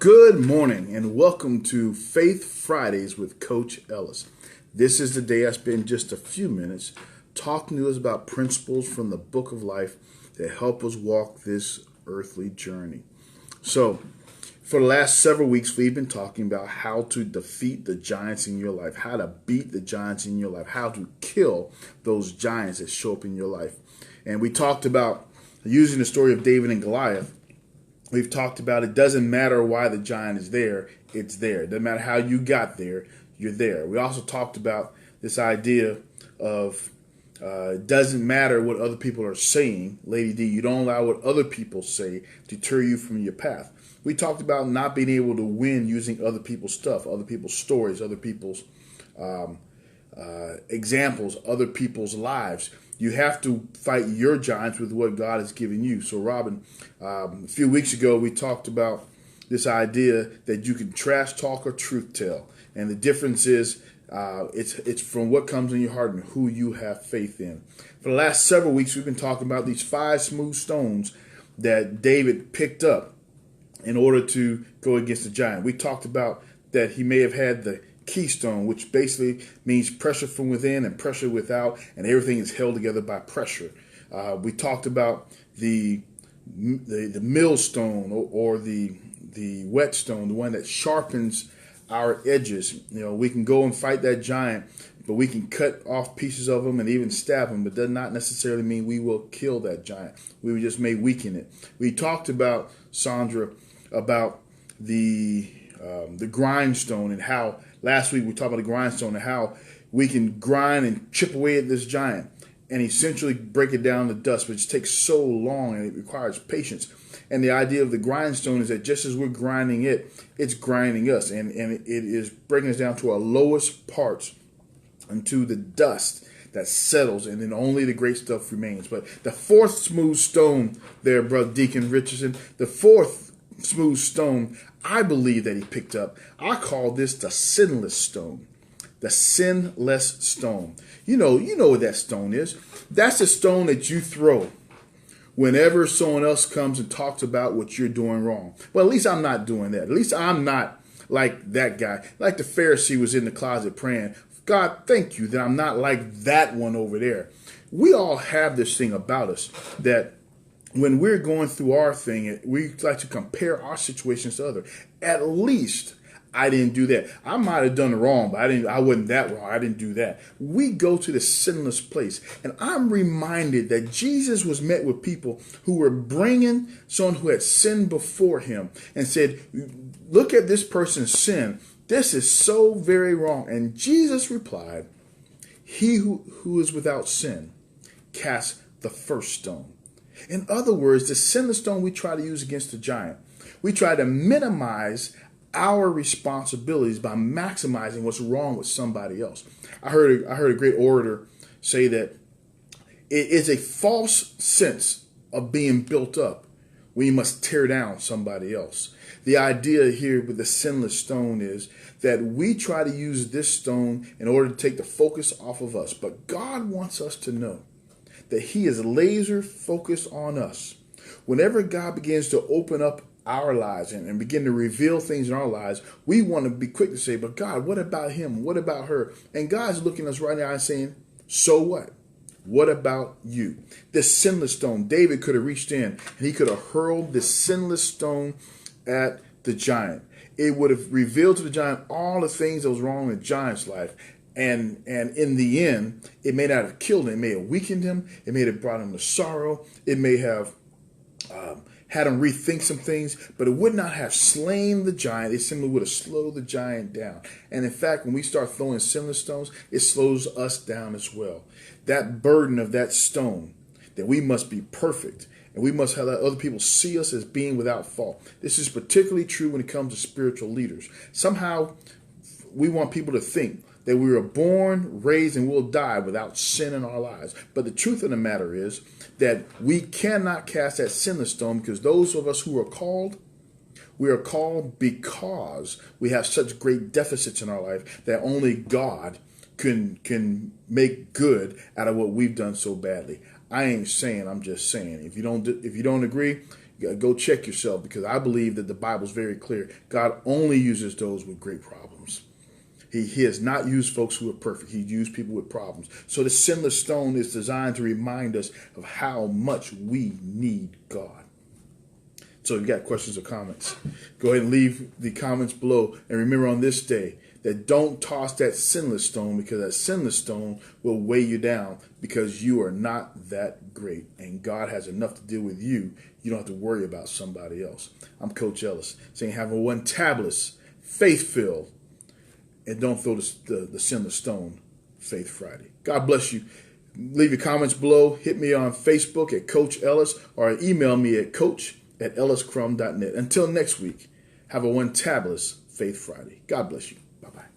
Good morning and welcome to Faith Fridays with Coach Ellis. This is the day I spend just a few minutes talking to us about principles from the book of life that help us walk this earthly journey. So, for the last several weeks, we've been talking about how to defeat the giants in your life, how to beat the giants in your life, how to kill those giants that show up in your life. And we talked about using the story of David and Goliath. We've talked about it doesn't matter why the giant is there, it's there. It doesn't matter how you got there, you're there. We also talked about this idea of it doesn't matter what other people are saying. Lady D, you don't allow what other people say deter you from your path. We talked about not being able to win using other people's stuff, other people's stories, other people's examples, other people's lives. You have to fight your giants with what God has given you. So, Robin, a few weeks ago, we talked about this idea that you can trash talk or truth tell. And the difference is it's from what comes in your heart and who you have faith in. For the last several weeks, we've been talking about these 5 smooth stones that David picked up in order to go against the giant. We talked about that he may have had the keystone, which basically means pressure from within and pressure without, and everything is held together by pressure. We talked about the millstone or the whetstone, the one that sharpens our edges. You know, we can go and fight that giant, but we can cut off pieces of them and even stab them, but does not necessarily mean we will kill that giant. We just may weaken it. We talked about, Sandra, about the grindstone, and how last week we talked about the grindstone and how we can grind and chip away at this giant and essentially break it down to dust, but it takes so long and it requires patience. And the idea of the grindstone is that just as we're grinding it, it's grinding us, and it is breaking us down to our lowest parts into the dust that settles, and then only the great stuff remains. But the fourth smooth stone there, Brother Deacon Richardson, the fourth smooth stone I believe that he picked up, I call this the sinless stone. The sinless stone. You know what that stone is. That's the stone that you throw whenever someone else comes and talks about what you're doing wrong. Well, at least I'm not doing that. At least I'm not like that guy. Like the Pharisee was in the closet praying, God, thank you that I'm not like that one over there. We all have this thing about us that when we're going through our thing, we like to compare our situations to others. At least I didn't do that. I might have done it wrong, but I wasn't that wrong. I didn't do that. We go to the sinless place. And I'm reminded that Jesus was met with people who were bringing someone who had sinned before him and said, look at this person's sin. This is so very wrong. And Jesus replied, he who is without sin cast the first stone. In other words, the sinless stone we try to use against the giant. We try to minimize our responsibilities by maximizing what's wrong with somebody else. I heard a great orator say that it is a false sense of being built up when you must tear down somebody else. The idea here with the sinless stone is that we try to use this stone in order to take the focus off of us. But God wants us to know that he is laser focused on us. Whenever God begins to open up our lives and begin to reveal things in our lives, we want to be quick to say, but God, what about him? What about her? And God's looking at us right now and saying, so what? What about you? This sinless stone, David could have reached in and he could have hurled this sinless stone at the giant. It would have revealed to the giant all the things that was wrong in the giant's life. And in the end, it may not have killed him. It may have weakened him. It may have brought him to sorrow. It may have had him rethink some things, but it would not have slain the giant. It simply would have slowed the giant down. And in fact, when we start throwing sinless stones, it slows us down as well. That burden of that stone, that we must be perfect, and we must have let other people see us as being without fault. This is particularly true when it comes to spiritual leaders. Somehow, we want people to think that we were born, raised, and will die without sin in our lives. But the truth of the matter is that we cannot cast that sinless stone, because those of us who are called, we are called because we have such great deficits in our life that only God can make good out of what we've done so badly. I ain't saying, I'm just saying. If you don't agree, Go check yourself, because I believe that the Bible's very clear. God only uses those with great problems. He has not used folks who are perfect. He used people with problems. So the sinless stone is designed to remind us of how much we need God. So if you got questions or comments, go ahead and leave the comments below. And remember on this day that don't toss that sinless stone, because that sinless stone will weigh you down, because you are not that great. And God has enough to deal with you. You don't have to worry about somebody else. I'm Coach Ellis, saying have a one-tablets, faith-filled, and don't throw the sinless stone, Faith Friday. God bless you. Leave your comments below. Hit me on Facebook at Coach Ellis, or email me at coach@elliscrum.net. Until next week, have a one-tablets, Faith Friday. God bless you. Bye-bye.